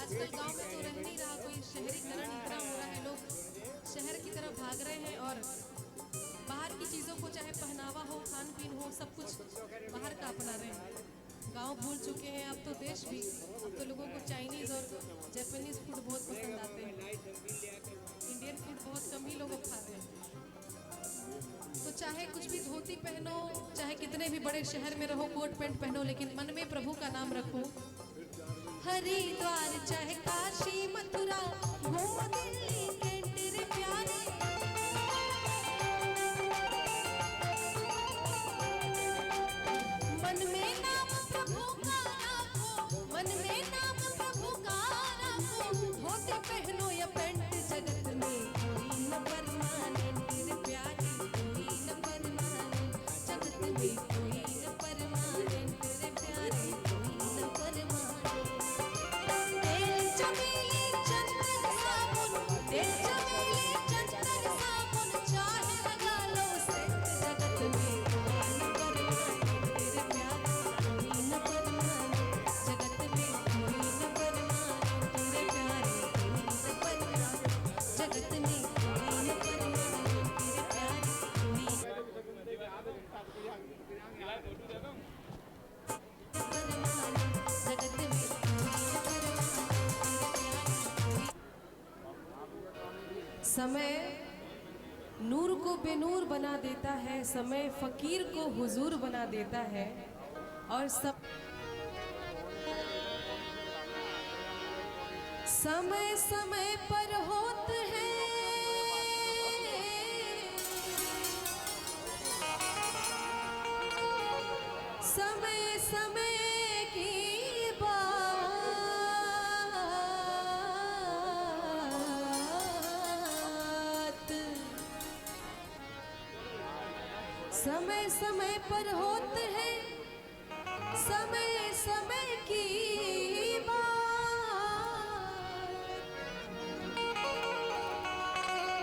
आजकल गांव में तो रह नहीं रहा कोई, शहरीकरण इतना हो रहा है, लोग शहर की तरफ भाग रहे हैं और बाहर की चीज़ों को, चाहे पहनावा हो, खान पीन हो, सब कुछ बाहर का अपना रहे हैं। गांव भूल चुके हैं अब तो देश भी। अब तो लोगों को चाइनीज़ और जापानीज़ फूड बहुत पसंद आते हैं, इंडियन फूड बहुत कम ही लोग खा रहे हैं। तो चाहे कुछ भी धोती पहनो, चाहे कितने भी बड़े शहर में रहो, कोट पैंट पहनो, लेकिन मन में प्रभु का नाम रखो। हरिद्वार चाहे काशी मथुरा, घूमो दिल्ली कैंट रे प्यारे, मन में नाम प्रभु का रखो, मन में नाम प्रभु का रखो। धोती पहनो या पैंट, जगत में कोई न परमानेंट रे प्यारे, कोई न परमानेंट, जगत में कोई न परमानेंट रे प्यारे, कोई न परमानेंट। तेल चमेली चंदन साबुन, तेल चमेली चंदन साबुन, चाहे लगा लो सेंट, जगत में कोई न परमानेंट रे प्यारे, कोई न परमानेंट, जगत में कोई न परमानेंट रे प्यारे, कोई न परमानेंट, जगत में कोई न परमानेंट रे प्यारे, कोई न परमानेंट, जगत में समय नूर को बेनूर बना देता है, समय फकीर को हुजूर बना देता है, और समय समय पर होते हैं समय समय की बात, समय समय पर होते हैं समय समय की बात,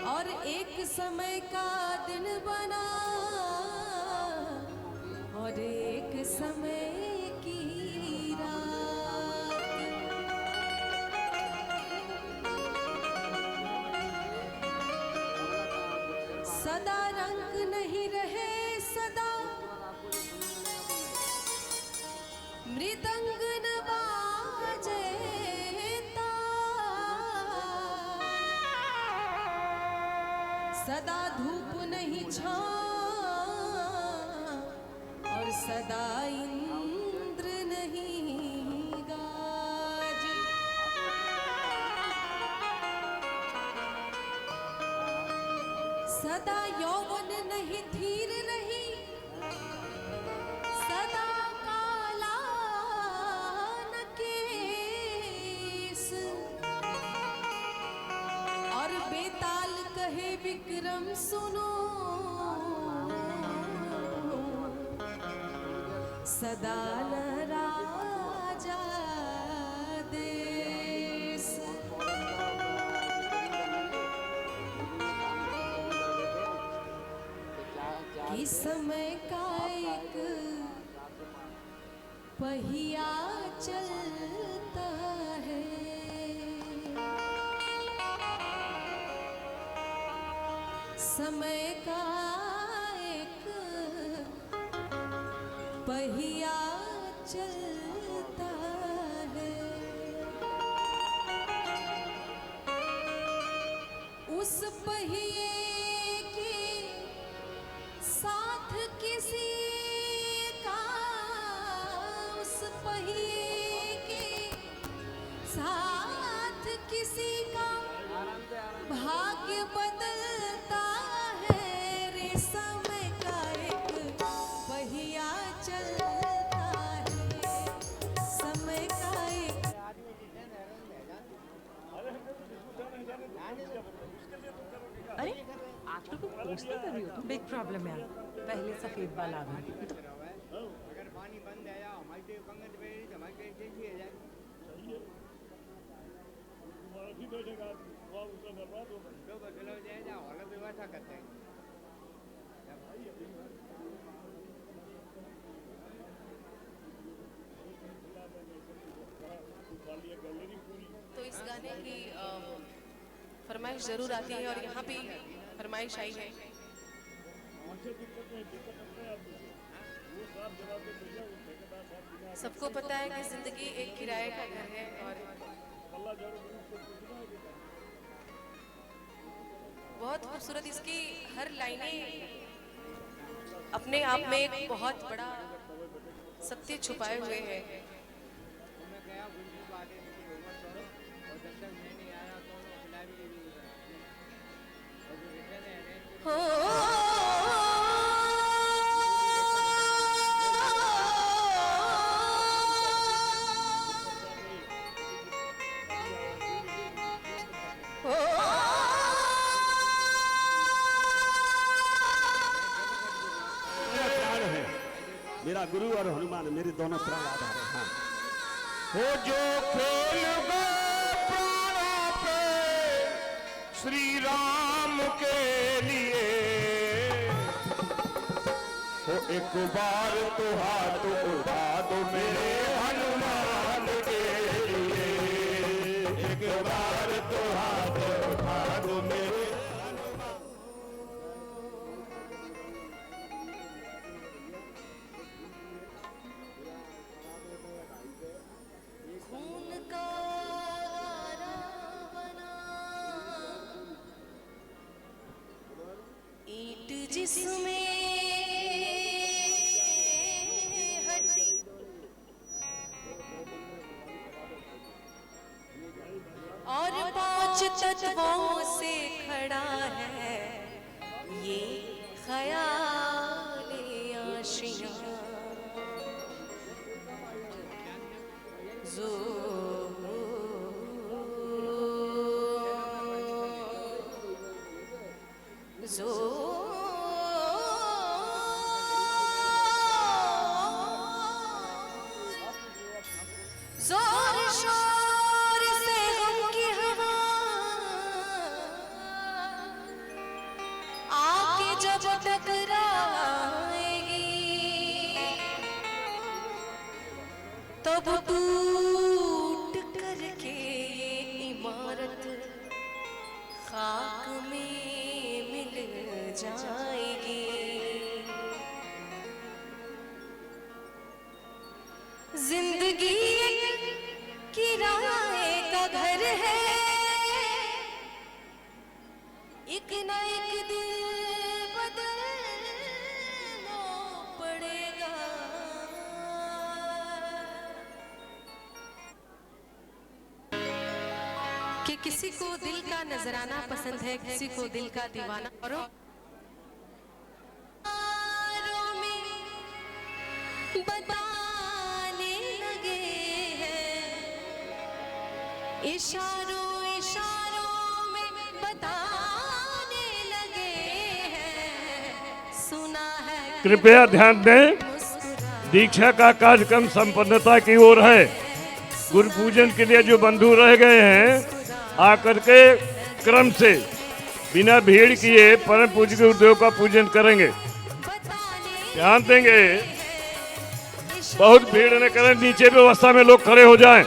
और एक समय का दिन बना और एक समय की रात। सदा रंग नहीं रहे सदा, मृदंग न बाजे तार, सदा धूप नहीं छां और सदा इंद्र नहीं गाज। सदा यौवन नहीं धीर रही, सदा काला न केस, और बेताल कहे विक्रम सुनो, सदा न राजा देश। कि समय का एक पहिया चलता है, समय का एक पहिया चलता है, उस पहिए के साथ किसी का, उस पहिए के साथ किसी का भाग्य बदलता है रे, समय का एक पहिया चलता है, समय का एक। अरे आजकल को पोस्ट नहीं कर रही हो तुम? बिग प्रॉब्लम है, पहले सफेद बाल आ गए तो अगर पानी बंद है या हमारी तो पंगत पे तो हमारी कैसे है जाए, भी बैठेगा वहाँ उसका बर्बाद होगा, तो बदलाव जाए या हालत व्यवस्था करते हैं। तो फरमाइश ज़रूर आती है और यहाँ भी फरमाइश आई है। सबको पता है कि जिंदगी एक किराए का घर है और बहुत खूबसूरत इसकी हर लाइनें अपने आप में एक बहुत बड़ा सत्य छुपाए हुए हैं। मेरा गुरु और हनुमान मेरे दोनों प्राण आधार है। हाँ। हो जो खेल गए प्राणों पे श्री राम के लिए, हो एक बार तो हाथ उठा दो मेरे हनुमान के लिए, एक बार तो हाथ उठा दो मेरे। जिसमें हड्डी और 5 तत्वों से खड़ा है ये ख्याल आशियां, जोर शोर से गम की हवा आके जब टकराएगी तब टूट करके ये इमारत खाक में मिल जाएगी। जिंदगी किराए का घर है, एक ना एक दिन बदलना पड़ेगा। कि किसी को दिल का नजराना पसंद है, किसी को दिल का दीवाना। और बताने लगे हैं, इशारों इशारों में बताने लगे हैं, सुना है। कृपया ध्यान दें, दीक्षा का कार्यक्रम संपन्नता की ओर है। गुरु पूजन के लिए जो बंधु रह गए हैं आकर के क्रम से बिना भीड़ किए परम पूज्य गुरुदेव का पूजन करेंगे। ध्यान देंगे, बहुत भीड़ न करें, नीचे व्यवस्था में लोग खड़े हो जाएं।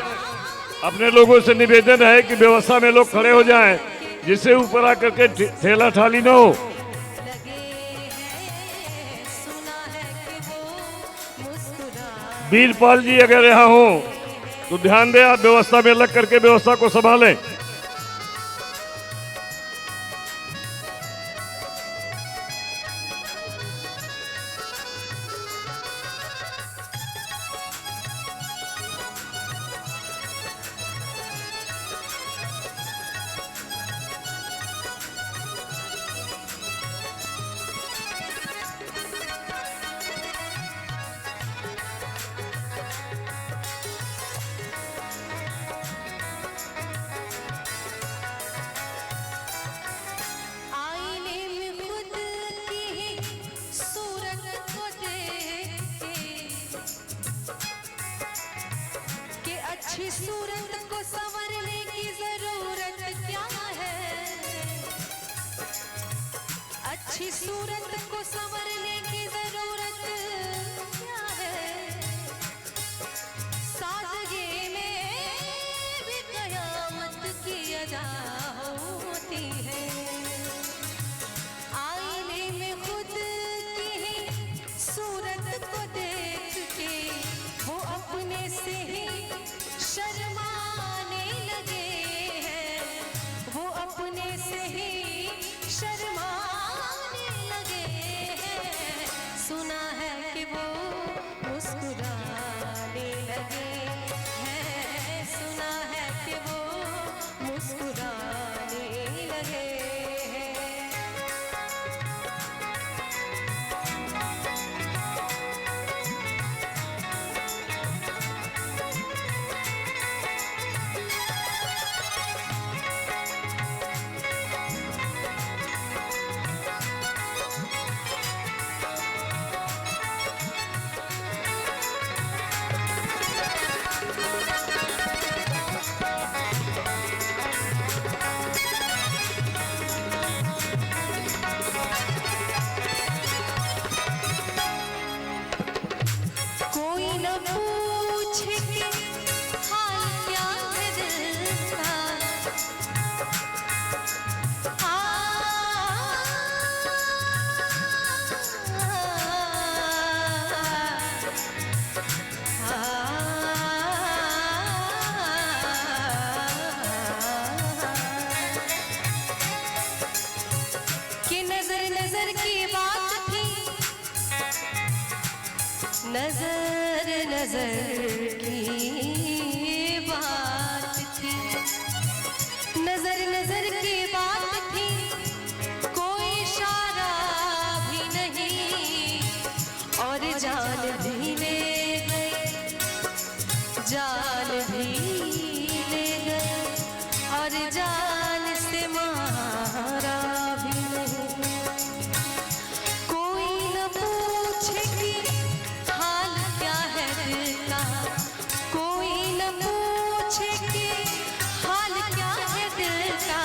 अपने लोगों से निवेदन है कि व्यवस्था में लोग खड़े हो जाएं, जिससे ऊपर आकर के ठेला ठाली न हो। वीरपाल जी अगर यहाँ हो तो ध्यान दें, आप व्यवस्था में लग करके व्यवस्था को संभालें। अच्छी सूरत को संवरने की जरूरत क्या है, अच्छी सूरत को संवरने की जरूरत क्या है, सादगी में भी कयामत की अदा होती पूछे कि हाल क्या है दिल का। कि नजर नजर की बात थी, नजर नजर की बात थी, नजर नजर की बात थी, कोई इशारा भी नहीं, और जान भी ले गए, जान भी ले गए, और जान से मारा भी नहीं। कोई न पूछे कि हाल क्या है दिल का, कोई न पूछे कि हाल क्या है दिल का।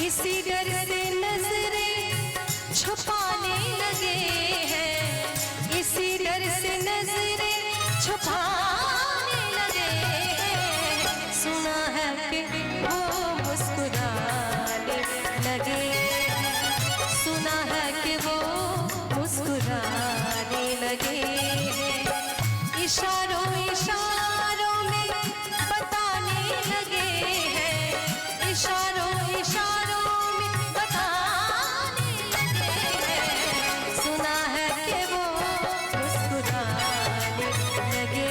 इसी डर से नजरें छुपाने लगे हैं, इसी डर से नजरें छुपाने लगे हैं। सुना है कि वो मुस्कुराने लगे हैं, सुना है कि वो मुस्कुराने लगे हैं। इशारों इशारों में बताने लगे हैं, इशारों इशारों में बताने लगे हैं। सुना है कि वो मुस्कुराने लगे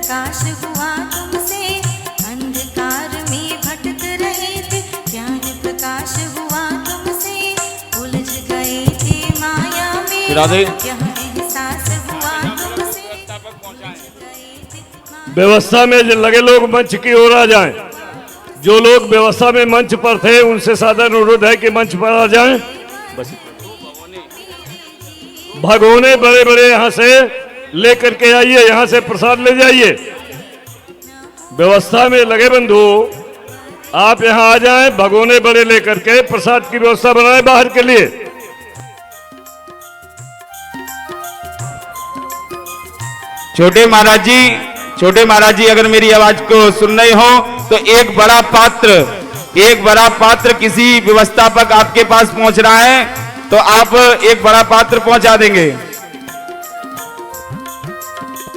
प्रकाश हुआ तुमसे, अंधकार में भटक रहे थे, ज्ञान प्रकाश हुआ तुमसे, उलझ गए थे माया में, राधे। यह एहसास हुआ तुमसे। व्यवस्था में जो लगे लोग मंच की ओर आ जाएं। जो लोग व्यवस्था में मंच पर थे उनसे सादर अनुरोध है कि मंच पर आ जाएं। भगोने बड़े बड़े यहाँ से लेकर के आइए, यहाँ से प्रसाद ले जाइए। व्यवस्था में लगे बंधु आप यहाँ आ जाएं, भगोने बड़े लेकर के प्रसाद की व्यवस्था बनाएं बाहर के लिए। छोटे महाराज जी अगर मेरी आवाज को सुन रहे हो तो एक बड़ा पात्र किसी व्यवस्थापक आपके पास पहुंच रहा है, तो आप एक बड़ा पात्र पहुंचा देंगे।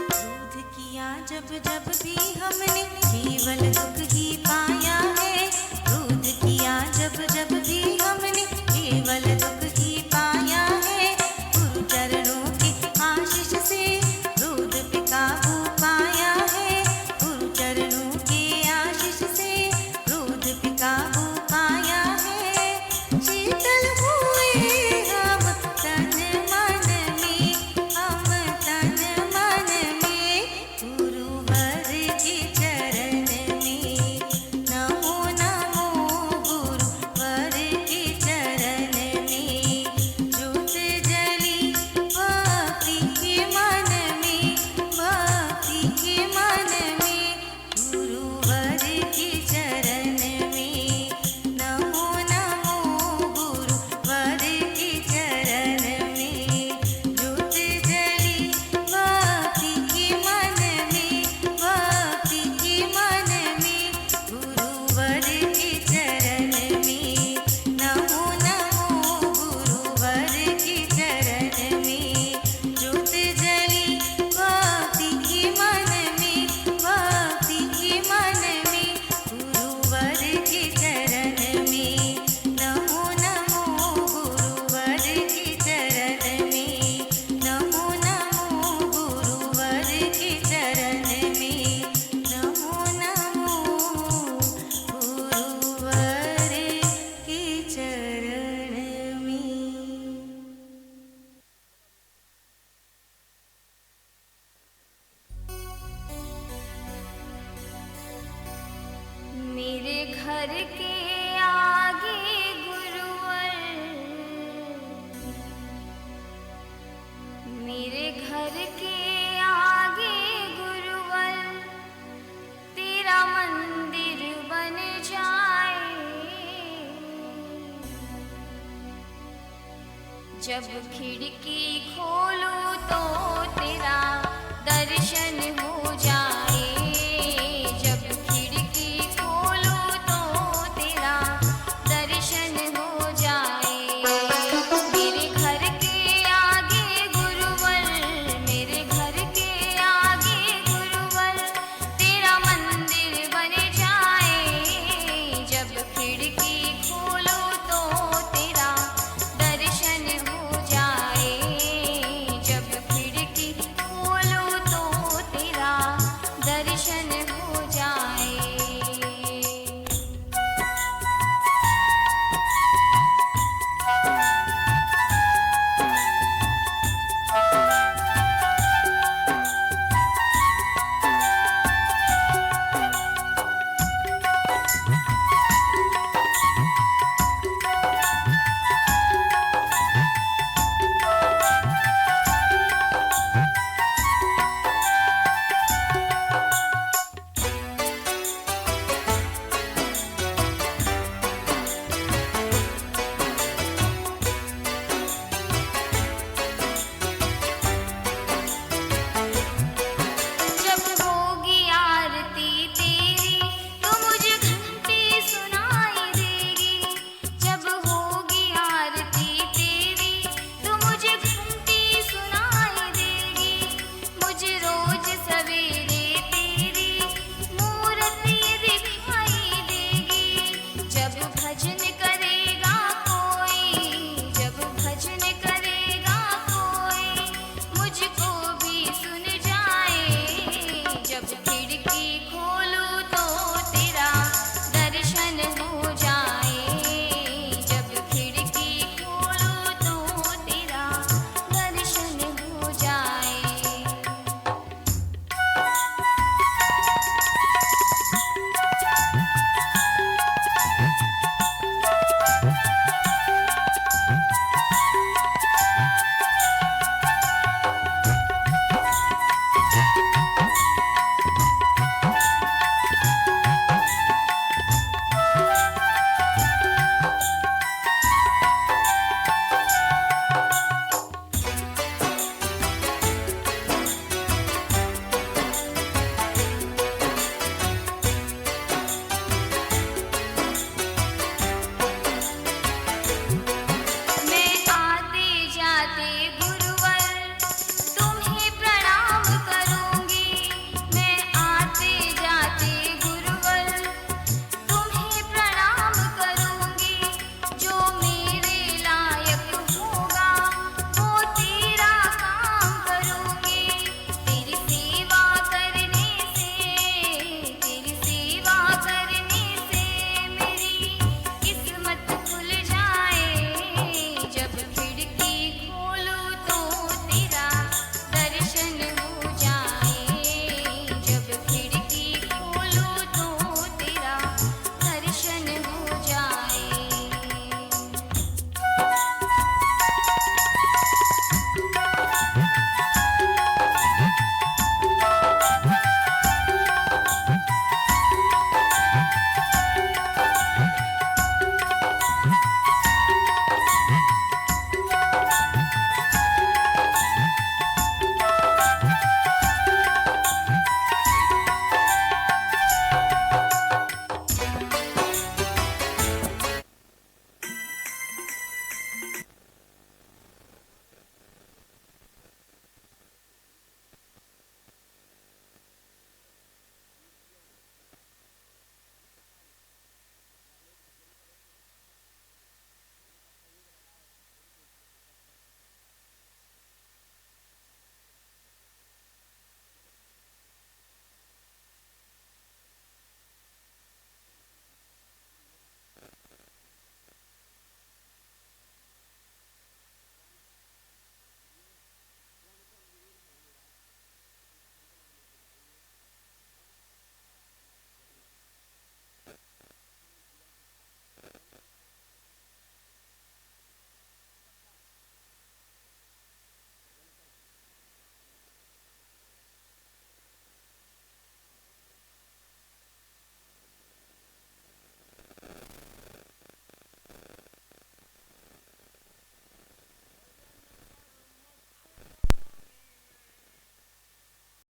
क्रोध किया जब जब भी हमने, केवल दुख ही पाया है। क्रोध किया जब जब भी हमने, केवल दुख ही पाया है। गुरु चरणों की आशीष से क्रोध पे काबू पाया है। गुरु चरणों की आशीष से क्रोध पे काबू पाया है। शीतल हुए हम तन मन में, हम तन मन में, गुरुवर के चरण में। नमो नमो गुरुवर के चरण में। ज्योत जली भक्ति के मन में, भक्ति के मन में, गुरुवर के चरण में। नमो नमो गुरुवर के चरण में। ज्योत जली भक्ति के मन में, भक्ति के मन में, गुरुवर के चरण में। नमो नमो गुरुवर के चरण में। ज्योत जली भक्ति के मन में, भक्ति के मन में, गुरुवर के चरण में। नमो नमो गुरुवर के चरण में। नमो नमो गुरुवर के चरण में। नमो नमो गुरुवर के चरण में। मेरे घर के आगे गुरुवर, मेरे घर के आगे गुरुवर, तेरा मंदिर बन जाए। जब खिड़की खोलूं तो तेरा दर्शन हो